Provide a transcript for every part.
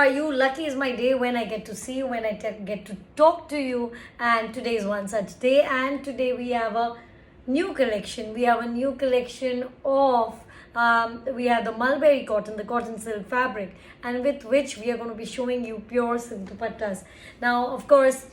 are you? Lucky is my day when I get to see you, when I get to talk to you. And today is one such day. And today we have a new collection. We have a new collection of we have the mulberry cotton, the cotton silk fabric, and with which we are going to be showing you pure silk dupattas. Now, of course,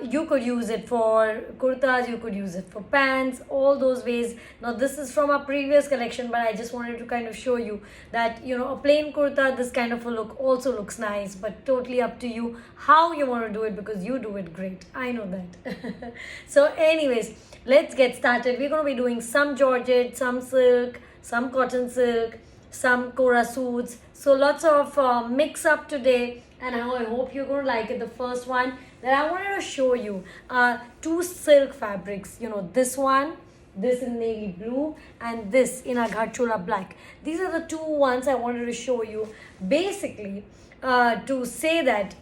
you could use it for kurtas, you could use it for pants, all those ways. Now, this is from our previous collection, but I just wanted to kind of show you that, you know, a plain kurta, this kind of a look also looks nice, but totally up to you how you want to do it, because you do it great. I know that. So, anyways, let's get started. We're going to be doing some georgette, some silk, some cotton silk, some kora suits. So lots of mix up today, and I hope you're going to like it. The first one that I wanted to show you two silk fabrics. You know, this one, this in navy blue, and this in a gharchola black. These are the two ones I wanted to show you. Basically, to say that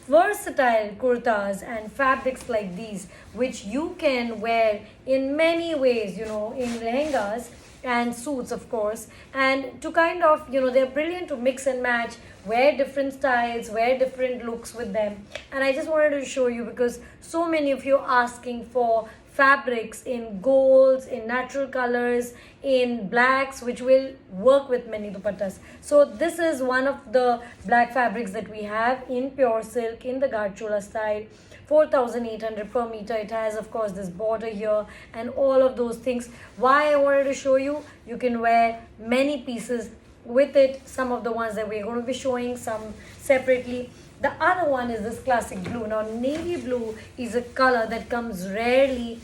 versatile kurtas and fabrics like these, which you can wear in many ways, you know, in lehengas and suits, of course, and to kind of, you know, they're brilliant to mix and match, wear different styles, wear different looks with them. And I just wanted to show you because so many of you are asking for fabrics in golds, in natural colors, in blacks, which will work with many dupattas. So this is one of the black fabrics that we have in pure silk in the gharchola style. 4,800 per meter. It has, of course, this border here and all of those things. Why I wanted to show you, you can wear many pieces with it. Some of the ones that we're going to be showing, some separately. The other one is this classic blue. Now, navy blue is a color that comes rarely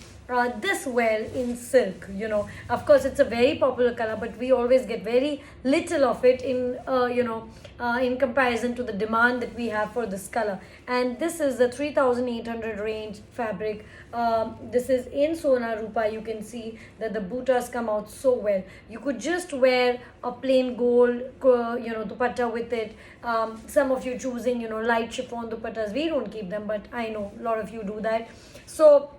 this well in silk. You know, of course, it's a very popular color, but we always get very little of it in in comparison to the demand that we have for this color. And this is the 3,800 range fabric. This is in Sona Rupa. You can see that the buttas come out so well. You could just wear a plain gold dupatta with it. Some of you choosing, you know, light chiffon dupattas. We don't keep them, but I know a lot of you do that. So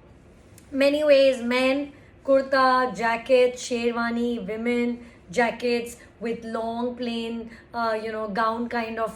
many ways, men, kurta, jacket, sherwani, women, jackets with long plain gown kind of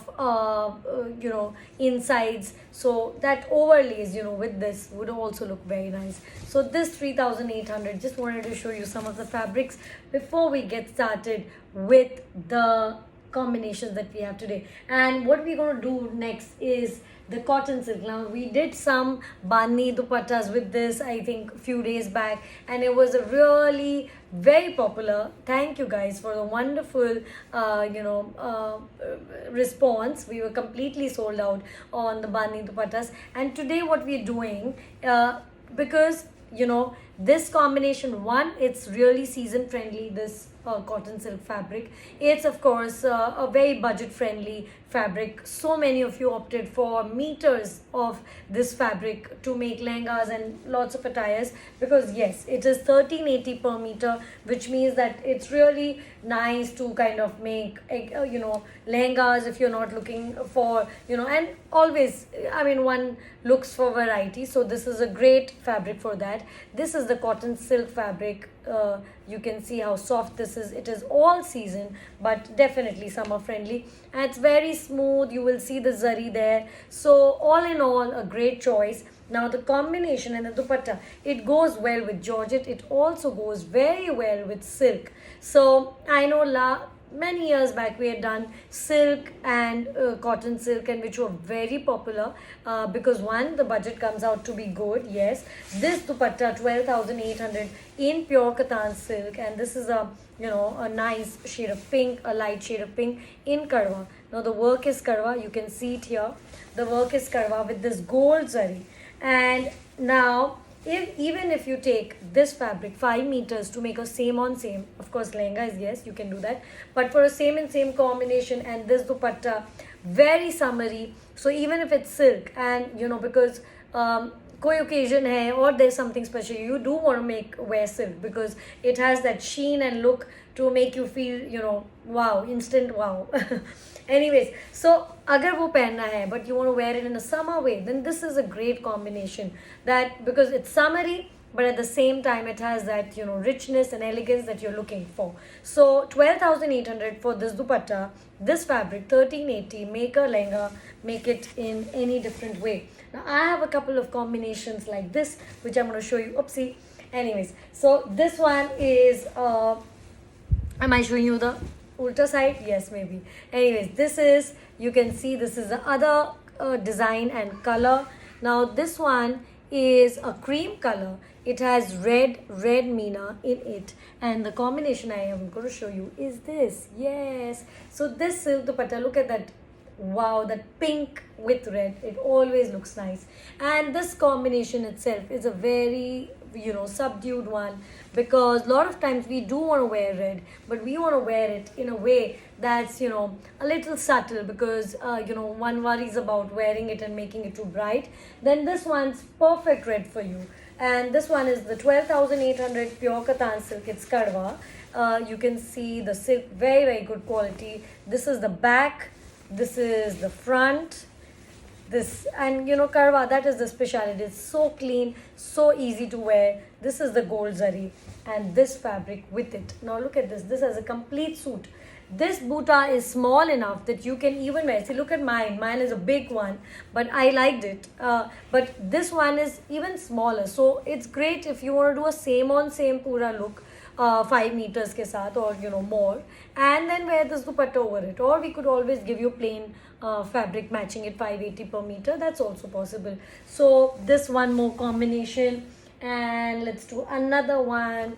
insides, so that overlays, you know, with this would also look very nice. So this 3,800, just wanted to show you some of the fabrics before we get started with the combinations that we have today. And what we're going to do next is the cotton silk. Now, we did some bani dupattas with this, I think, a few days back, and it was a really very popular. Thank you guys for the wonderful response. We were completely sold out on the bani dupattas. And today what we're doing, because, you know, this combination, one, it's really season friendly, this cotton silk fabric. It's, of course, a very budget friendly fabric. So many of you opted for meters of this fabric to make lehengas and lots of attires, because yes, it is 1380 per meter, which means that it's really nice to kind of make lehengas if you're not looking for, you know, and always, I mean, one looks for variety. So this is a great fabric for that. This is the cotton silk fabric. You can see how soft this is. It is all season, but definitely summer friendly, and it's very smooth. You will see the zari there. So all in all, a great choice. Now the combination and the dupatta, it goes well with georgette. It also goes very well with silk. So I know many years back we had done silk and cotton silk, and which were very popular because one, the budget comes out to be good. Yes, this dupatta 12,800 in pure katan silk, and this is a nice shade of pink, a light shade of pink in karwa. Now the work is karwa, you can see it here. The work is karwa with this gold zari. And now, even if you take this fabric 5 meters to make a same on same, of course lehenga is, yes, you can do that, but for a same and same combination, and this dupatta very summery. So even if it's silk, and you know, because koi occasion hai or there's something special, you do want to wear silk, because it has that sheen and look to make you feel, you know, wow, instant wow. Anyways, so agar wo pehenna hai, but you want to wear it in a summer way, then this is a great combination. That because it's summery, but at the same time it has that, you know, richness and elegance that you're looking for. So 12,800 for this dupatta, this fabric 1380. Make a lehenga, make it in any different way. Now I have a couple of combinations like this which I'm going to show you. Oopsie. Anyways, so this one is am I showing you the ulta side? Yes, maybe. Anyways, this is, you can see this is the other design and color. Now this one is a cream color. It has red meena in it, and the combination I am going to show you is this. Yes, so this silk dupatta, look at that. Wow, that pink with red, it always looks nice. And this combination itself is a very, you know, subdued one, because a lot of times we do want to wear red, but we want to wear it in a way that's, you know, a little subtle, because you know, one worries about wearing it and making it too bright. Then this one's perfect red for you. And this one is the 12,800 pure katan silk. It's kadwa. You can see the silk, very good quality. This is the back, this is the front, this, and you know, karwa, that is the speciality. It's so clean, so easy to wear. This is the gold zari, and this fabric with it. Now look at this. This has a complete suit. This buta is small enough that you can even wear. See, look at mine. Mine is a big one, but I liked it. But this one is even smaller, so it's great if you want to do a same on same pura look. 5 meters ke saath, or you know, more, and then wear this dupatta over it. Or we could always give you plain fabric matching it, 580 per meter. That's also possible. So this one more combination, and let's do another one.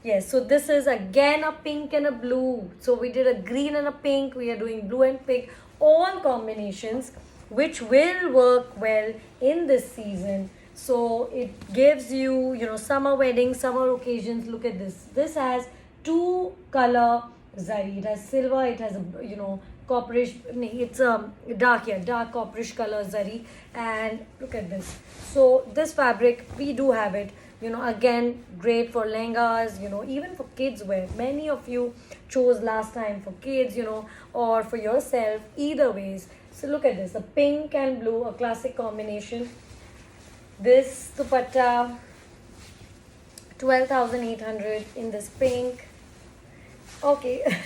Yes, so this is again a pink and a blue. So we did a green and a pink. We are doing blue and pink. All combinations which will work well in this season. So it gives you, you know, summer weddings, summer occasions. Look at this. This has 2 color zari. It has silver. It has a, you know, copperish. It's dark, yeah, dark copperish color zari. And look at this. So this fabric, we do have it. You know, again, great for lehengas, you know, even for kids wear. Many of you chose last time for kids, you know, or for yourself. Either ways. So look at this. The pink and blue, a classic combination. This dupatta, 12,800 in this pink. Okay.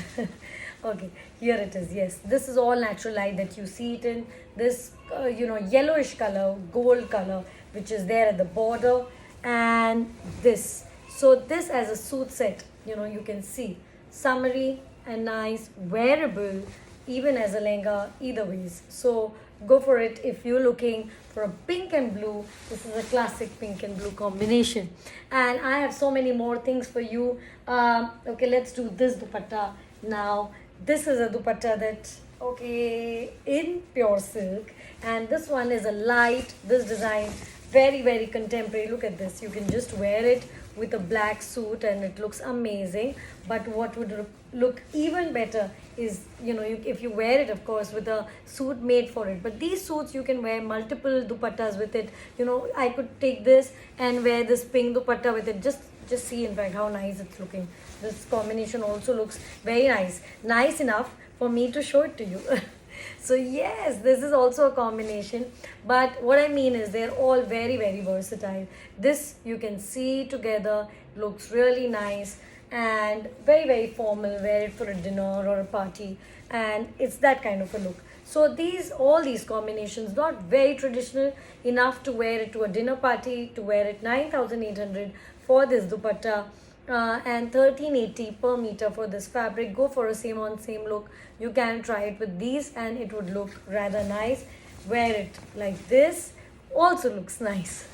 Okay, here it is. Yes, this is all natural light that you see it in. This, you know, yellowish color, gold color, which is there at the border. And this. So this as a suit set, you know, you can see. Summery and nice, wearable, even as a lehenga, either ways. So go for it if you're looking for a pink and blue. This is a classic pink and blue combination, and I have so many more things for you. Okay, let's do this dupatta now. This is a dupatta that, okay, in pure silk, and this one is a light, this design, very contemporary. Look at this. You can just wear it with a black suit and it looks amazing. But what would look even better is, you know, if you wear it, of course, with a suit made for it. But these suits, you can wear multiple dupattas with it. You know, I could take this and wear this pink dupatta with it. Just see, in fact, how nice it's looking. This combination also looks very nice enough for me to show it to you. So yes, this is also a combination, but what I mean is they're all very versatile. This, you can see together, looks really nice and very formal. Wear it for a dinner or a party, and it's that kind of a look. So all these combinations, not very traditional enough to wear it to a dinner party, to wear it 9,800 for this dupatta. And 1380 per meter for this fabric. Go for a same on same look. You can try it with these and it would look rather nice. Wear it like this, also looks nice.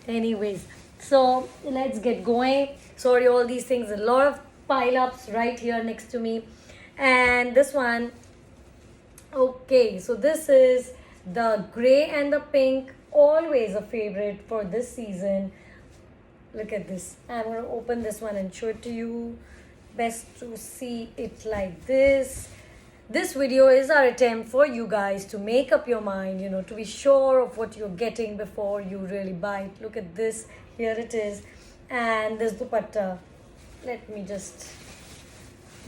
Anyways, so let's get going. Sorry, all these things, a lot of pile ups right here next to me. And this one, okay, so this is the gray and the pink, always a favorite for this season. Look at this. I'm going to open this one and show it to you. Best to see it like this. This video is our attempt for you guys to make up your mind, you know, to be sure of what you're getting before you really buy it. Look at this. Here it is. And this dupatta. Let me just...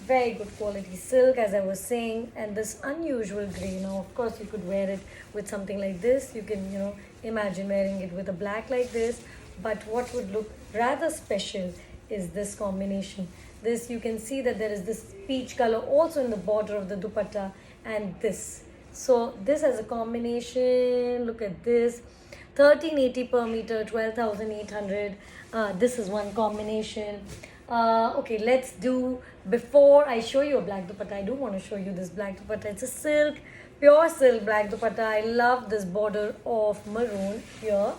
Very good quality silk, as I was saying. And this unusual grey. Now, of course, you could wear it with something like this. You can, you know, imagine wearing it with a black like this. But what would look rather special is this combination. This, you can see that there is this peach color also in the border of the dupatta, and this. So this as a combination, look at this, 1380 per meter, 12,800. This is one combination. Okay, let's do, before I show you a black dupatta, I do want to show you this black dupatta. It's a silk, pure silk black dupatta. I love this border of maroon here,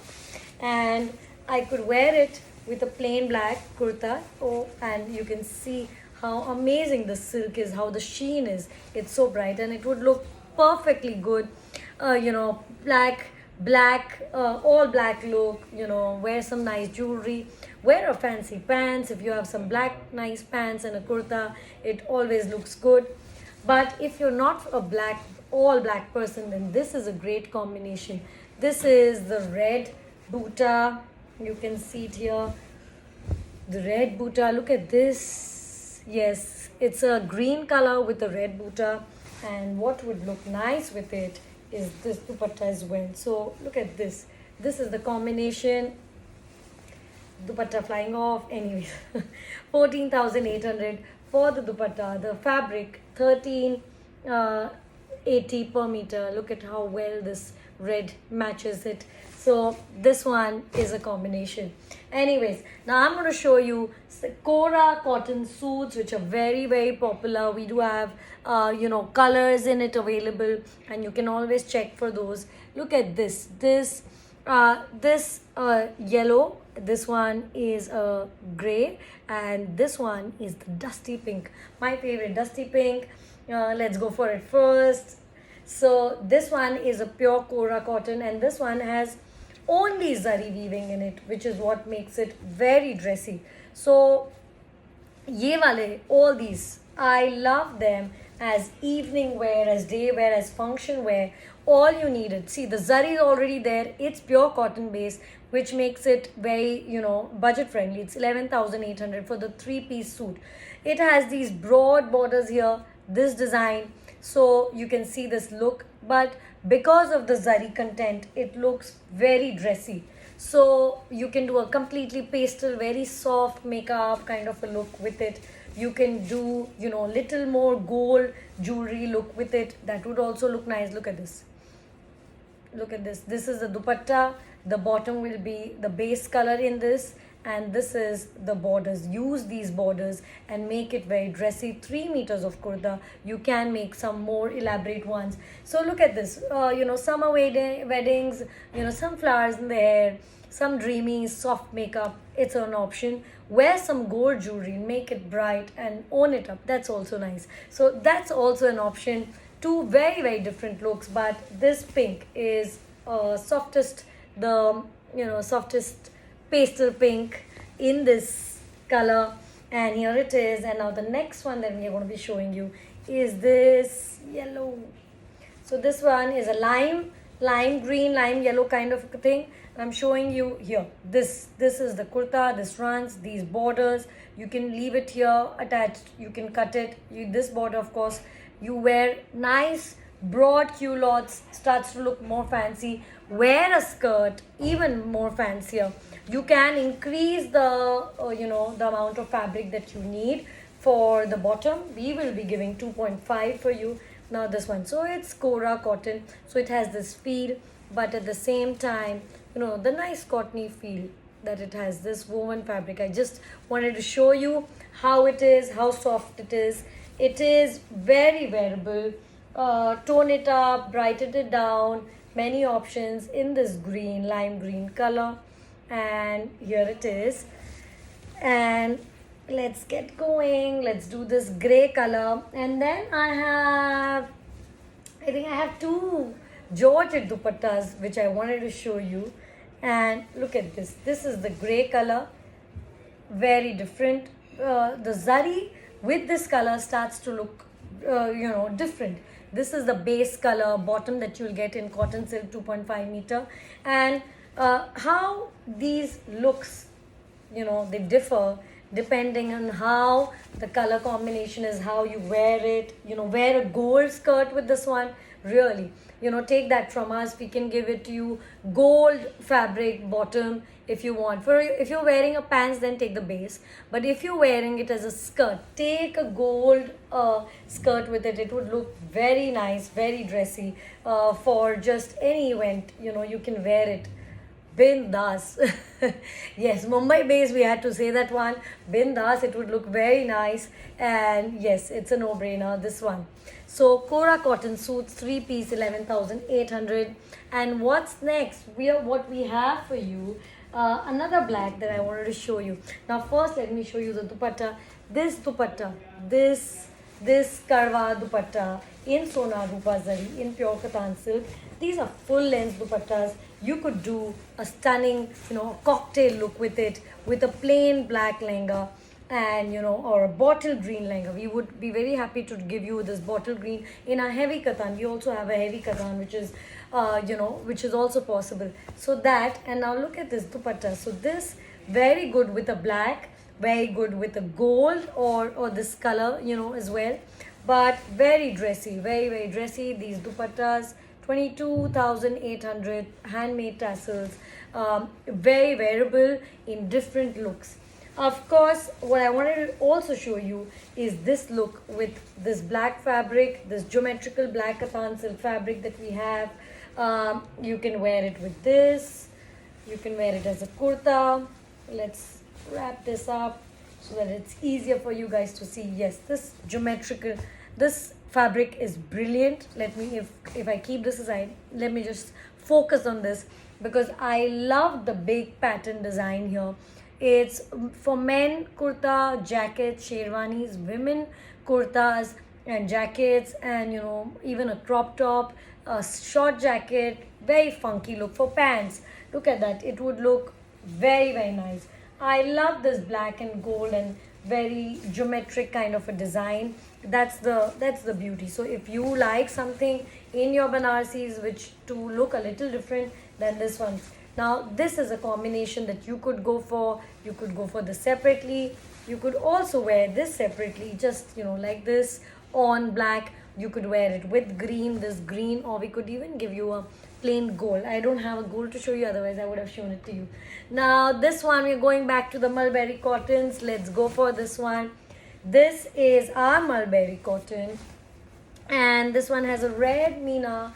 and I could wear it with a plain black kurta. Oh, and you can see how amazing the silk is, how the sheen is. It's so bright, and it would look perfectly good. Black, all black look. Wear some nice jewelry, wear a fancy pants. If you have some black nice pants and a kurta, it always looks good. But if you're not a all black person, then this is a great combination. This is the red butta. You can see it here, the red butta. Look at this. Yes, it's a green color with a red butta, and what would look nice with it is this dupatta as well. So look at this. This is the combination. Dupatta flying off. Anyways, 14,800 for the dupatta. The fabric 1380 per meter. Look at how well this red matches it. So this one is a combination. Anyways, now I'm going to show you Sakura cotton suits, which are very, very popular. We do have colors in it available, and you can always check for those. Look at this yellow, this one is gray, and this one is the dusty pink, my favorite dusty pink. Let's go for it first. So this one is a pure Kora cotton, and this one has only zari weaving in it, which is what makes it very dressy. So ye wale, all these, I love them as evening wear, as day wear, as function wear. All you needed. See, the zari is already there. It's pure cotton base, which makes it very, budget friendly. It's 11,800 for the 3-piece suit. It has these broad borders here, this design. So you can see this look, but because of the zari content, it looks very dressy. So you can do a completely pastel, very soft makeup kind of a look with it. You can do, little more gold jewelry look with it. That would also look nice. Look at this. Look at this. This is the dupatta. The bottom will be the base color in this, and this is the borders. Use these borders and make it very dressy. 3 meters of kurta. You can make some more elaborate ones. So look at this. Summer weddings, some flowers in the hair, some dreamy soft makeup. It's an option. Wear some gold jewelry, make it bright and own it up. That's also nice. So that's also an option. Two very, very different looks, but this pink is softest pastel pink in this color, and here it is. And now the next one that we are going to be showing you is this yellow. So this one is a lime green, lime yellow kind of thing. I'm showing you here. This is the kurta. This runs, these borders. You can leave it here attached. You can cut it. This border, of course, you wear nice broad culottes, starts to look more fancy. Wear a skirt, even more fancier. You can increase the the amount of fabric that you need for the bottom. We will be giving 2.5 for you. Now this one, so it's Kora cotton, so it has this feel, but at the same time, the nice cottony feel that it has, this woven fabric. I just wanted to show you how it is, how soft it is. It is very wearable. Tone it up, brighten it down, many options in this green, lime green color. And here it is. And let's get going. Let's do this gray color. And then I think I have two Georgette dupattas which I wanted to show you. And look at this. This is the gray color. Very different. The zari with this color starts to look different. This is the base color bottom that you'll get in cotton silk 2.5 meter. And how these looks, they differ depending on how the color combination is, how you wear it. Wear a gold skirt with this one, really. Take that from us. We can give it to you gold fabric bottom if you want. For if you're wearing a pants, then take the base. But if you're wearing it as a skirt, take a gold skirt with it. It would look very nice, very dressy for just any event. You can wear it. Bindas. Yes, Mumbai base, we had to say that one. Bindas, it would look very nice. And yes, it's a no brainer, this one. So, Kora cotton suits, 3 piece, 11,800. And what's next? What we have for you. Another black that I wanted to show you. Now, first, let me show you the dupatta. This dupatta, this karwa dupatta in Sona Rupa Zari, in pure Katan silk. These are full length dupattas. You could do a stunning, cocktail look with it, with a plain black lehenga and, or a bottle green lehenga. We would be very happy to give you this bottle green in a heavy katan. We also have a heavy katan, which is also possible. So that, and now look at this dupatta. So this, very good with a black, very good with a gold or this color, as well. But very dressy, very, very dressy. These dupattas, 22,800, handmade tassels, very wearable in different looks. Of course, what I wanted to also show you is this look with this black fabric, this geometrical black katan silk fabric that we have. You can wear it with this. You can wear it as a kurta. Let's wrap this up so that it's easier for you guys to see. Yes, this fabric is brilliant. Let me, if I keep this aside, let me just focus on this because I love the big pattern design here. It's for men kurta, jackets, sherwanis, women kurtas and jackets, and even a crop top, a short jacket, very funky look. For pants, look at that, it would look very, very nice. I love this black and gold and very geometric kind of a design. That's the beauty. So if you like something in your Banarsis which to look a little different, then this one. Now this is a combination that you could go for. You could go for this separately. You could also wear this separately, just like this on black. You could wear it with green, this green, or we could even give you a plain gold. I don't have a gold to show you, otherwise I would have shown it to you. Now this one, we're going back to the mulberry cottons. Let's go for this one. This is our mulberry cotton, and this one has a red meena.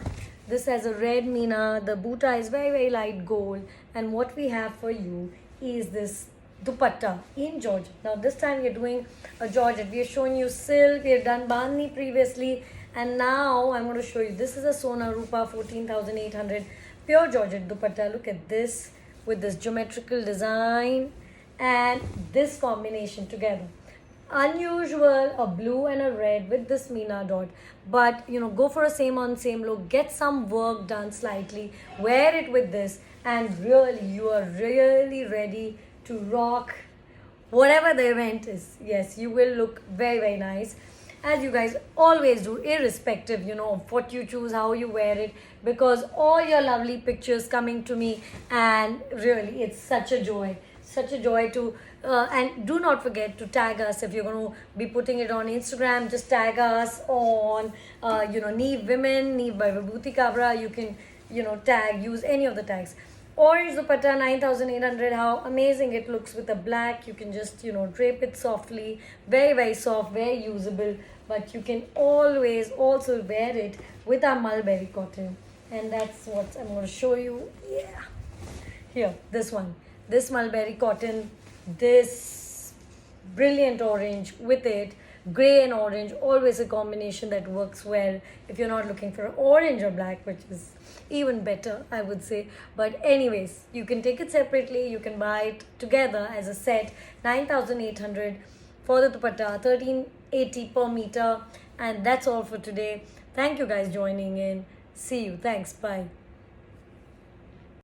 This has a red meena. The buta is very, very light gold, and what we have for you is this dupatta in Georgette. Now this time we're doing a Georgette. We are showing you silk. We have done bandhni previously, and now I'm going to show you. This is a Sona Rupa 14,800 pure Georgette dupatta. Look at this with this geometrical design and this combination together. Unusual, a blue and a red with this meena dot, but go for a same on same look. Get some work done slightly, wear it with this, and really you are really ready to rock whatever the event is. Yes, you will look very, very nice, as you guys always do, irrespective of what you choose, how you wear it, because all your lovely pictures coming to me, and really it's such a joy to and do not forget to tag us. If you're going to be putting it on Instagram, just tag us on Neve Women, Neve by Vibhuti Kabra. You can use any of the tags. Orange dupatta, 9,800. How amazing it looks with the black. You can just drape it softly, very, very soft, very usable. But you can always also wear it with our mulberry cotton, and that's what I'm going to show you. Yeah, here, this one, this mulberry cotton, this brilliant orange with it, gray and orange, always a combination that works well if you're not looking for orange or black, which is even better, I would say. But anyways, you can take it separately, you can buy it together as a set. 9,800 for the dupatta, 1380 per meter. And that's all for today. Thank you guys joining in. See you. Thanks. Bye.